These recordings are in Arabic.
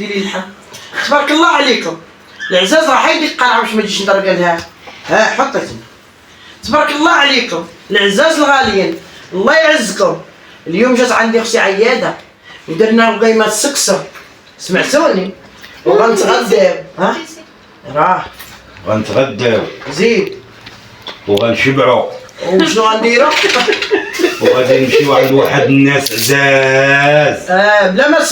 ديري اللحم. تبارك الله عليكم. العزاز راه حيديك قرعه باش ما تجيش ندرقها لها. ها حطيتها. تبارك الله عليكم. العزاز الغاليين الله يعزكم. اليوم جات عندي اختي عياده ودرنا القيمه السكسو. سمعتوني؟ وغنتغداو. ها؟ راه غنتغداو زيد وغنشبعوا وشنو غنديرو؟ وغادي نمشيو عند واحد الناس عزاز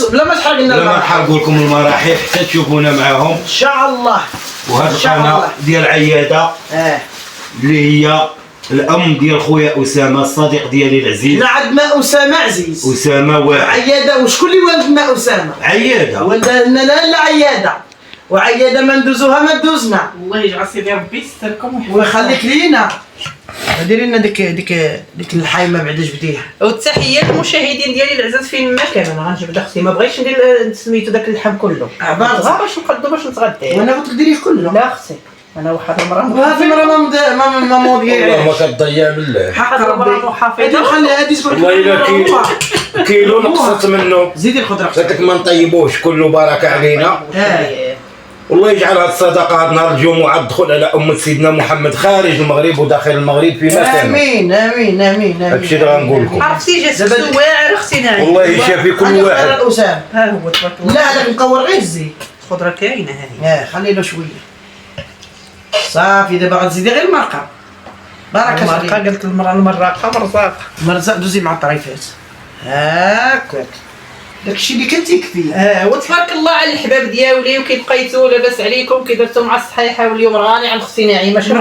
بلا ما تحرق لنا بلا ما المرأة. نحرقوا لكم المراحل حتى تشوفونا معاهم. ان شاء الله. وهاد إن شاء القناه الله. ديال عياده اللي هي الام ديال خويا اسامه الصديق ديالي العزيز. حنا عندنا اسامه عزيز. اسامه واحد. عياده وشكون اللي والدنا اسامه؟ عياده. والدنا لا عياده. وعياده ما ندوزوها ما دوزنا. الله يجعل سيدي ربي يستركم ويخليك لينا. ديري لنا ديك الحايمه بعدا جبديها. والتحيه للمشاهدين ديالي العزاز فين ما كان. انا غنجبد اختي ما بغيتش ندير سميتو داك اللحم كله. عبارة غير باش نقدو باش نتغدى. وانا قلت لك ديريه كله. لا اختي انا واحد المراه وهذه المرة ما مضيعش. والله ما كتضيع بالله. حق واحد المراه ربي. محافظه. هادي نخلي هادي تبارك والله الا الله. كيلو نقصت منه. زيدي الخضره. قلت ما نطيبوش كله بركه علينا. والله يجعل هاد الصدقه هاد نهار الجمعه تدخل على امه سيدنا محمد خارج المغرب وداخل المغرب في مكان. امين امين امين. هادشي اللي غنقول لكم. عرفتي جات واعر اختي ناعي. والله يشافي كل واحد. اسامه. ها هو تبارك الله. لا هذاك مكور غير الزيت. الخضره كاينه هذه. خلي له شويه. صافي دابا غتزيدي غير المرقه. بارك الله المرقه قالت المراه المراقه مرزاقه. مرزق دوزي مع الطريفات. هاكاك. داكشي اللي كنت يكفي. وتبارك الله على الحباب ديالي وكيف بقيتوا لاباس عليكم كي درتوا مع الصحيحه واليوم راني عند اختي نعيمه.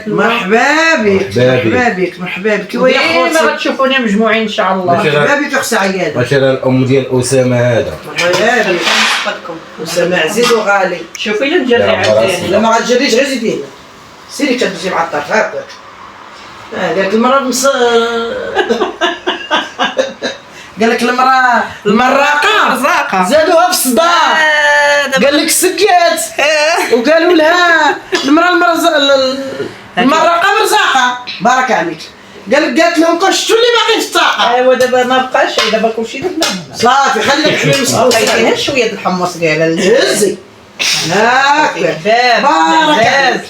مرحبا بك مرحبا بك ويا ديما خوتي. غتشوفوني مجموعين ان شاء الله. مرحبا بك اختي عياده. مثلا الام ديال اسامه هذا. مرحبا بك اسامه عزيز وغالي. شوفي لا نجري يا عندي. لا ما غتجريش غير زيدي هنا. سيري كدوزي مع الطرف هاكاك. قالك المرأة قال لك المراقه زادوها في الصداع. قال لك سكات وقالوا لها المراقه مرزاقه. بارك عليك. قالت لهم شتو اللي باقي في الطاقه. ايوا دابا ما بقاش دابا كلشي درنا. صافي خلي لك شويه مسحوق. عطيتيها شويه د الحمص ديالها. هزي هاكا. بارك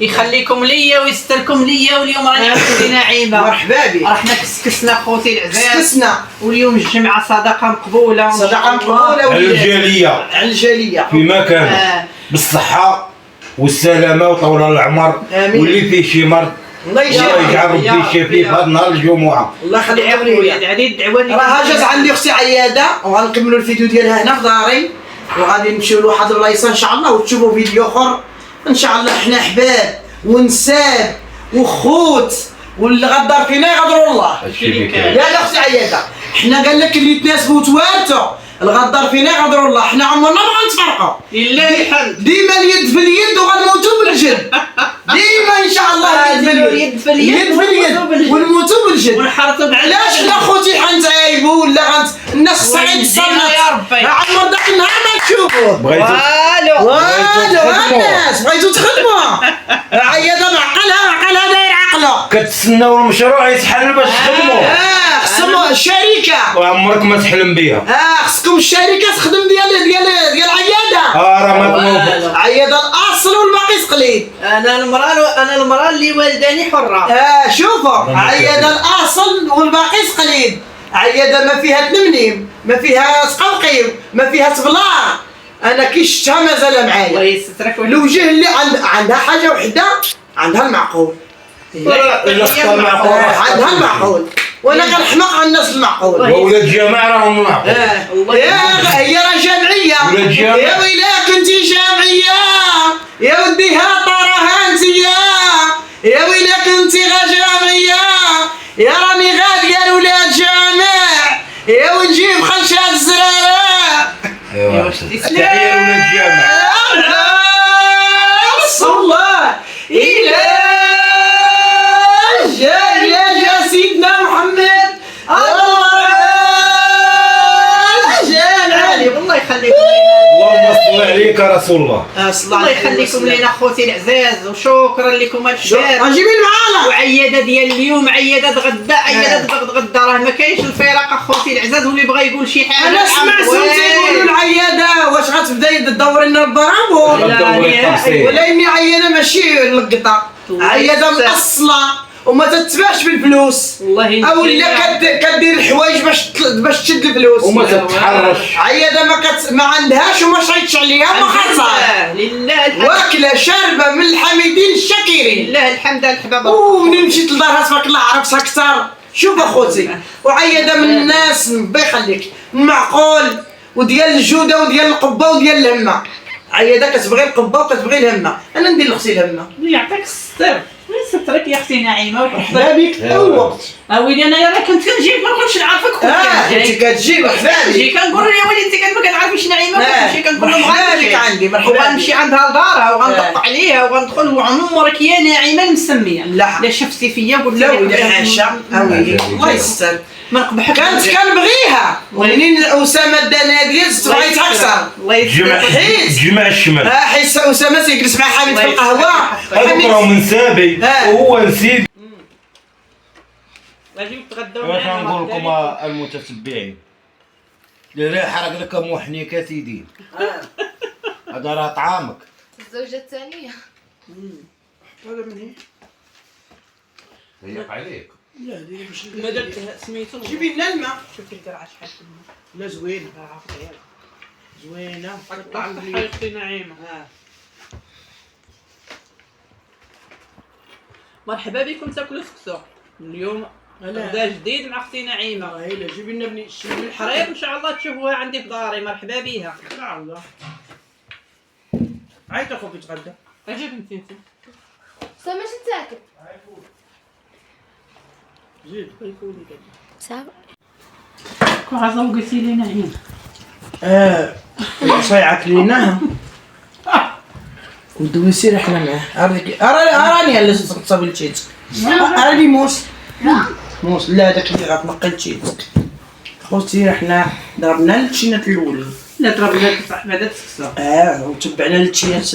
يخليكم ليا ويستركم ليا. واليوم راني عند اختي نعيمه. مرحبا بك. رحنا كسكسنا خوتي العزاز. كسكسنا. واليوم الجمعه صدقه مقبوله. صدقه مقبوله على الجاليه. على الجاليه. في مكان بالصحه والسلامه وطول العمر. آمين. واللي فيه شي مرض الله يجعل ربي يشفيه في هذا النهار الجمعه. الله يخليك ليا. يعني الدعوه اللي راه جات عندي اختي عياده وغنكملوا الفيديو ديالها هنا في داري وغادي نمشيو لواحد البلايصه ان شاء الله وتشوفوا فيديو اخر ان شاء الله. حنا احباب ونساب وخوت واللي غدار فينا يغدروا الله. يا اختي عياده حنا قال لك اللي تناسبوا توارثوا الغدار فينا يغدروا الله. حنا عمرنا ما غنتفرقوا. لله الحمد. ديما اليد في اليد وغنموتوا بالجد. ديما ان شاء الله اليد في اليد ونموتوا بالجد. ونحرطوا علاش لا خوتي حنتعايبوا ولا الناس الصعيد تصنت يا ربي. عمر داك النهار ما تشوفوه. والو الناس بغيتو تخدموا. عياده معقلها داير عقله. كتسناو المشروع يتحل باش تخدموا. خصهم الشركه. وعمرك ما تحلم بها. خصكم الشركه تخدم ديال العياده. راه ما تنوض. عياده الاصل والباقي تقليد. انا المراه اللي والداني حره. شوفوا عياده الاصل والباقي تقليد. عياده ما فيها تنمنيم ما فيها تقلقيم ما فيها تبلاغ. انا كي شفتها مازال معايا. الله يسترك. الوجه اللي عندها حاجه وحده عندها المعقول. عندها المعقول وانا كنحماق على الناس المعقول. وولاد جماعه راهم معقول. هي راه جمعيه. يا ويلا كنتي جمعيه يا وديها طراها انتيا. يا ويلا كنتي جمعيه يا راني غاديه لولاد جامع. يا ونجيب خلشات الزراره. ايوا تحيه لولاد جامع. الله إلى جا سيدنا محمد. جا العالي. الله يخليكم. اللهم صل عليك يا رسول الله. الله يخليكم لينا خوتي العزاز وشكرا لكم الشباب. جيبين معانا. وعياده ديال اليوم عياده غدا عياده غدا راه ما كاينش الفراق اخوتي العزاز. واللي بغى يقول شي حاجه انا سمعت تيقولوا العياده تدور لنا البرامبور ولا اني عيانه ماشي اللقطه عيانه مأصله وما تتباعش بالفلوس والله او لا كدير الحوايج باش تشد الفلوس وما تتحرش. عيانه ما عندهاش وما شريتش عليها ما خاصها لله الحمد واكله شاربه من الحميدين الشاكرين لله الحمد الحباب. ومنين مشيت لدارها تبارك الله عرفتها اكثر. شوف اخوتي وعياده من الناس الله يخليك معقول وديال الجوده وديال القبه وديال الهمه. عياده كتبغي القبه وكتبغي الهمه. انا ندير لختي الهمه. يعطيك الستر سترك يا اختي نعيمه مرحبا بك اول وقت. ويلي انا راه كنت كنجيك ما كنتش نعرفك انت كتجي مرحبا كنجي بك. كنقول يا وليدي انت كنت ما كنعرفش نعيمه كنمشي كنقول لهم مرحبا بك عندي مرحبا وغنمشي عندها لدارها وغندق عليها وغندخل وعمرك يا ناعمه المسميه لا شفتي فيا قلت لا ولا حاشا اويلي الله يستر. ما نقبحك كانت كنبغيها ومنين اسامه دانا ديال بغيت اكثر. الله يسلمك جمع الشمال. حيت اسامه تيجلس مع حميد في القهوه هذوك راهم من سابي وهو نسيت. اجيو تغداو واش نقول لكم المتتبعين اللي حرق لك محنيك سيدي هذا راه طعامك. الزوجة الثانية. هيق عليك. ما درت سميتو جيبي لنا الماء. شوفي الكرعه شحال لا زوين زوينه حياتي نعيمه. مرحبا بكم تاكلوا سكسو اليوم غدا جديد مع اختي نعيمه. هايله جيبي لنا بني الشيء من الحرير ان شاء الله تشوفوها عندي في داري. مرحبا بها. الحرير. عيط اخوك يتغدى. اجي بنتي انت سامة شو تاكل؟ زيد سامة. كون غزوقتي لي نعيمه. صيعك ليناها ودويسي رحنا معاه. اراني اللي تصابي التشيت. اراني موس موس لا داك اللي غتنقي التشيت. خوتي رحنا ضربنا التشينات الاولين. لا ضربنا بعدا تسكسو. وتبعنا التشينات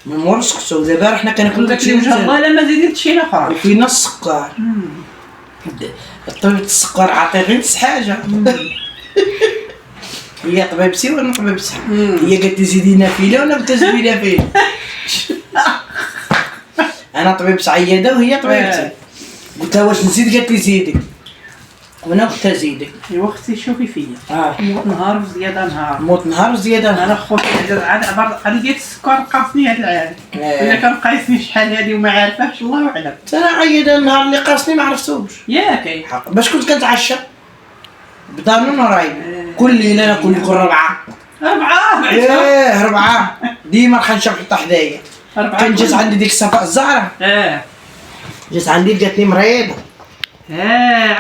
من مور السكسو. دابا رحنا كناكلو داك اللي وجه الله لا ما زيدت شي اخرى وفينا السكر. طبيبة السكر عطي غير نص حاجة. هي طبيبتي وانا طبيبتها. هي قالت لي زيدي نافلة وانا قلت زيدي نافلة. انا طبيبة عيادة وهي طبيبتي. قلت لها واش نزيد قالت لي زيدي وانا قلت لها زيدي. ايوا اختي شوفي فيا موت نهار وزياده نهار موت نهار وزيادة نهار. انا خوتي عاد ديال السكر قاصني هاد العام ولا كان قايسني شحال هادي وما عارفاش الله اعلم. انا عيادة النهار اللي قاسني ما عرفتوش ياك باش كنت كنتعشى بدارنا ورايب كل ليلة ناكل لكم 4. 4 4 ديما الخنشه محطوطه حدايا. كان جات عندي ديك صفاء الزهره جات عندي قالت لي مريضه.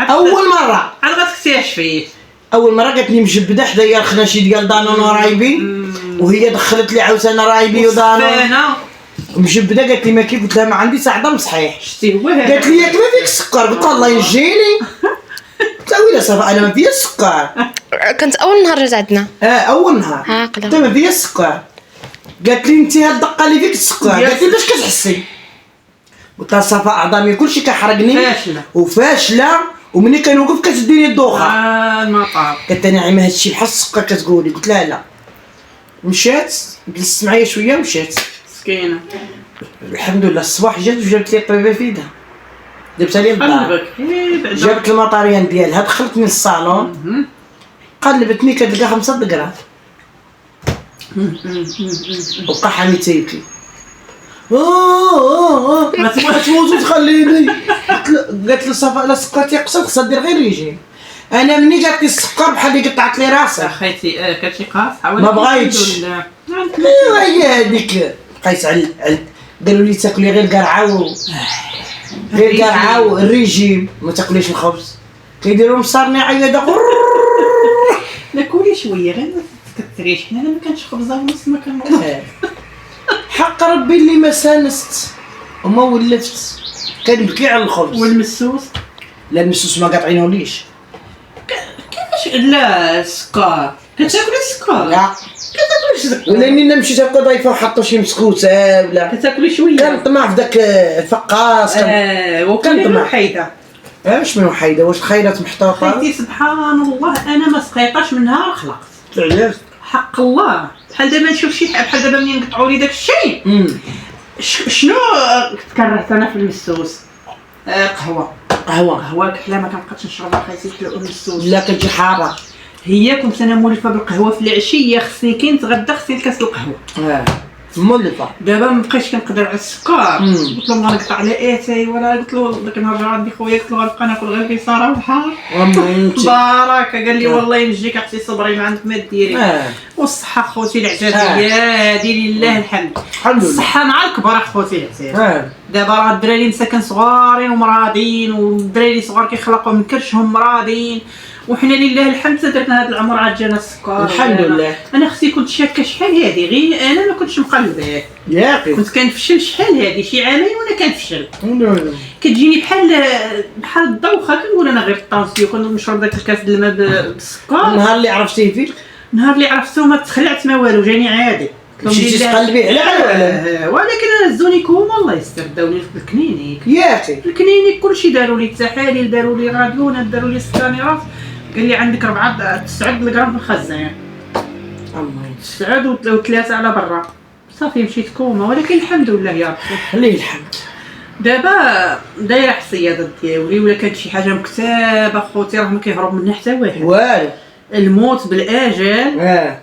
اول مره عاد غتكتشفي اول مره قالت لي مجبده حدايا الخناشي ديال دانون ورايبي وهي دخلت لي عاوتاني رايبي ودانون مجبده. قالت لي ما كيف قلت لها ما عندي سعده صحيح. شتي هو هذا قالت لي ياك ما فيك السكر. قلت لها الله ينجيني. قلت لها ويلي صافا انا ما فيا السكر. كنت أول نهار جات عندنا. اول نهار عاقلة. قلت لها ما فيا السكر. قالت لي انت هاد الدقه اللي فيك السكر. قالت لي باش كتحسي. قلت لها صافا عظامي كلشي كيحرقني وفاشله ومني كنوقف كتديني الدوخه. المطار قالت لي نعيمه هادشي بحال السكر كتقولي. قلت لها لا. مشات جلست معايا شويه ومشات مسكينه. الحمد لله الصباح جات وجابت لي الطبيبه في يدها جابتها لي للدار. جابت المطاريان ديالها دخلتني للصالون قلبتني كتلقى 5 دقرات وبقى حامي تيبكي. ما تموت وتخليني. قالت له صافا لا سكر تيقصر خصها دير غير ريجيم. انا مني جاتني السكر بحال اللي قطعت لي راسي. اخيتي كلشي قاص ما بغايتش. ايوا هي هذيك بقيت على قالوا لي تاكلي غير قرعه غير قرعه والريجيم ما تاكليش الخبز. كيديروا مصارني عياده لا كولي شويه غير ما تكثريش. حنا ما كانش خبزه ونص ما كان حق ربي اللي ما سانست وما ولفت كنبكي على الخبز. والمسوس لا المسوس ما قاطعينوليش. كيفاش لا السكر كتاكلي السكر؟ لا ولا اني مشيت هكا ضايفه وحطوا شي مسكوته ولا كتاكلي شويه. كنطمع في داك الفقاص. وكنطمع حيده. واش من وحيده واش الخيرات محطوطه؟ خيتي سبحان الله انا ما سقيطاش من نهار خلقت. علاش؟ حق الله بحال دابا نشوف شي بحال دابا منين قطعوا لي داك الشيء شنو تكرهت انا في المسوس؟ قهوه كحله ما كنبقاش نشربها خايتي المسوس لا كتجي حاره. هي كنت انا مولفه بالقهوه في العشيه خصني كي نتغدى خصني كاس القهوه مولفه. دابا مابقيتش كنقدر على السكر قلت له ما نقطع على اتاي ولا قلت له داك النهار جا عندي خويا قلت له غنبقى ناكل غير كيساره وبحار بركه قال لي والله ينجيك اختي صبري ما عندك ما ديري والصحه خوتي العزازيه هادي لله الحمد الحمد لله. الصحه مع الكبار خوتي العزاز دابا راه الدراري مساكن صغارين ومراضين والدراري صغار كيخلقوا من كرشهم مرادين وحنا لله الحمد درنا هذا العمر عاد جانا السكر الحمد لله. انا خصي كنت شاكه شحال هادي غير انا ما كنتش مقلبه ياقي كنت كنفشل شحال هادي شي عامين وانا كنفشل كتجيني بحال الدوخه كنقول انا غير الطونسيو كنشرب داك الكاس د الماء بالسكر النهار اللي عرفتيه فيك نهار اللي عرفتو ما تخلعت ما والو جاني عادي مشيتي تقلبي على ولكن انا هزوني كوما الله يستر داوني في الكلينيك ياقي الكلينيك كلشي داروا لي التحاليل داروا لي راديونات داروا لي سكانيرات قال لي عندك 9 غرام في الخزان 9 و3 على برا صافي مشيت كوما ولكن الحمد لله يا ربي لله الحمد. دابا دايره حصيادة ديالي ولا كانت شي حاجه مكتابه خوتي راه ما كيهرب منها حتى واحد والو. الموت بالاجل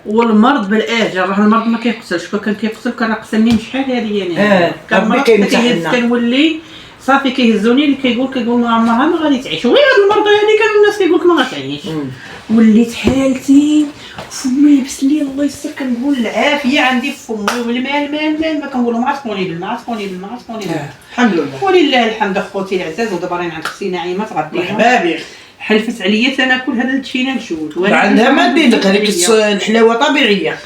والمرض بالاجل راه المرض ما كيقتلش كان كيقتل كان قتلني شحال هذه يعني كان ربي مرض كيمتحننا. كنولي صافي كيهزوني اللي كيقول ما عمرها ما غادي تعيش وغير هاد المرضى هادي كانوا الناس كيقول لك ما غاتعيش وليت حالتي فمي يبس لي الله يستر كنقول العافيه عندي في فمي والمال ما كنقول لهم عطوني بالماء الحمد لله. ولله الحمد اخوتي العزاز ودبرين عند اختي نعيمه تغدينا مرحبا بك. حلفت عليا تناكل هذا التشينا الجود عندها ما دير لك هذيك الحلاوه طبيعيه.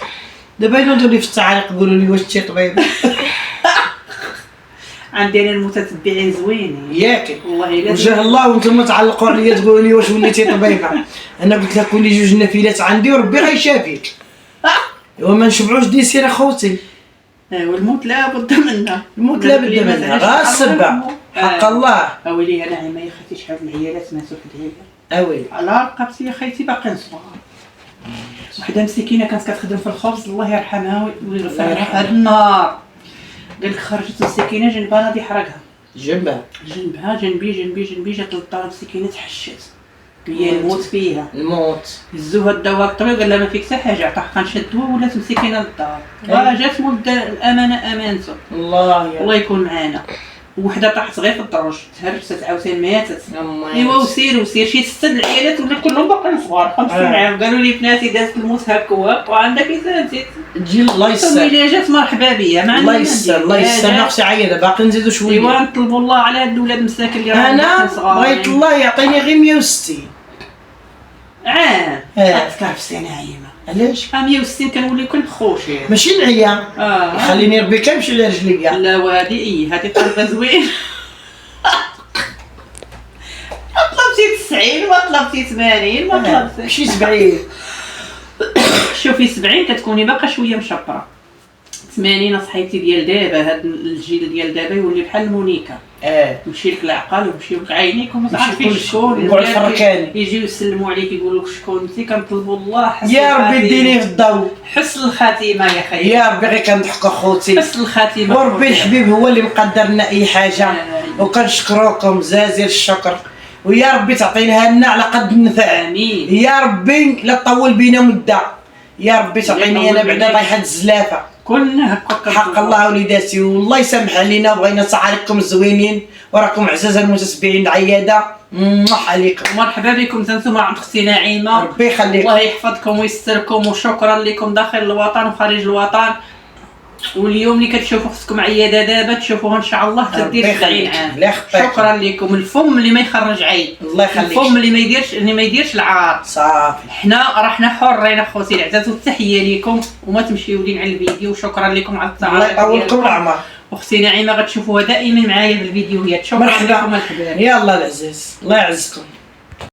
دابا ينوضوا لي في التعاليق يقولوا لي واش انت طبيب. عندي انا المتتبعين زوينين ياكي والله الا وجه الله وانتم تعلقوا عليا تقولوا لي واش وليتي طبيبه. انا قلت لك كوني 2 نافلات عندي وربي غيشافيك. وما نشبعوش ديسير اخوتي. والموت لا بد منه الموت لا بد منه غا السبه حق الله. اويلي انا نعيمه يا خيتي شحال من عيالات ماتوا في العيله اوي على رقبتي يا خيتي باقيين صغار وحده مسكينه كانت كتخدم في الخبز الله يرحمها ويغفر لها هذا النهار قال لك خرجت مسكينه جنبها غادي يحرقها جنبها جنبي جات للدار مسكينه تحشات هي الموت فيها الموت. هزوها الدواء الطبيب قال لها ما فيك حتى حاجه عطاها كنشد الدواء ولات مسكينه للدار جات مولد الامانه امانته الله يكون معانا وحده طاحت غير في الدروج تهرست عاوتاني ماتت ايوا وسير شي 6 العيالات ولا كلهم باقيين صغار 50 عام قالوا لي بناتي دازت الموت هكا وعندك نسيت تجي الله يسر. ثم الا جات مرحبا بيا ما الله يسر الله يسر ناقصي عياده باقي نزيدو شويه. ايوا نطلبوا الله على هاد الاولاد مساكن اللي راهم انا صغار بغيت الله يعطيني غير 160 عام تكرف سنه عيمه علاش 160 كنولي كل خوشي ماشي نعيا خليني ربي كنمشي على رجليا. لا وادي هذه طلبه زوين طلبتي 90 ما طلبتي 80 ما طلبتي ماشي 70. شوفي 70 كتكوني باقا شويه مشبره 80 صحيتي ديال دابا هاد الجيل ديال دابا يولي بحال المونيكا يمشي لك العقل ويمشي لك عينيك وما تعرفيش شكون يقعد فركاني يجيو يسلموا عليك يقول لك شكون انت كنطلبوا الله حسن يا ربي ديني في الضوء حسن الخاتمه يا خيي يا ربي غير كنضحك اخوتي حسن الخاتمه وربي الحبيب هو اللي مقدر لنا اي حاجه وكنشكروكم جزيل الشكر ويا ربي تعطيناها لنا على قد النفع. امين يا ربي لا تطول بينا مده. يا ربي تعطيني انا بعدا طايحه الزلافه كلنا هكا حق الله وليداتي والله يسامح علينا وبغينا تعاليقكم زوينين وراكم عزاز المتتبعين العياده عليكم مرحبا بكم انتم عند اختي نعيمه ربي يخليكم الله يحفظكم ويستركم وشكرا لكم داخل الوطن وخارج الوطن واليوم اللي كتشوفوا اختكم عياده دابا تشوفوها ان شاء الله تدير 70 عام شكرا لكم الفم اللي ما يخرج عيب الله يخليك الفم اللي ما يديرش العار صافي حنا حرين اخوتي العزاز والتحيه لكم وما تمشيو لين على الفيديو وشكرا لكم على الله التعاطي يطولكم العمر اختي نعيمه غتشوفوها دائما معايا في الفيديوهات شكرا لكم الحبايب يا الله العزيز الله يعزكم.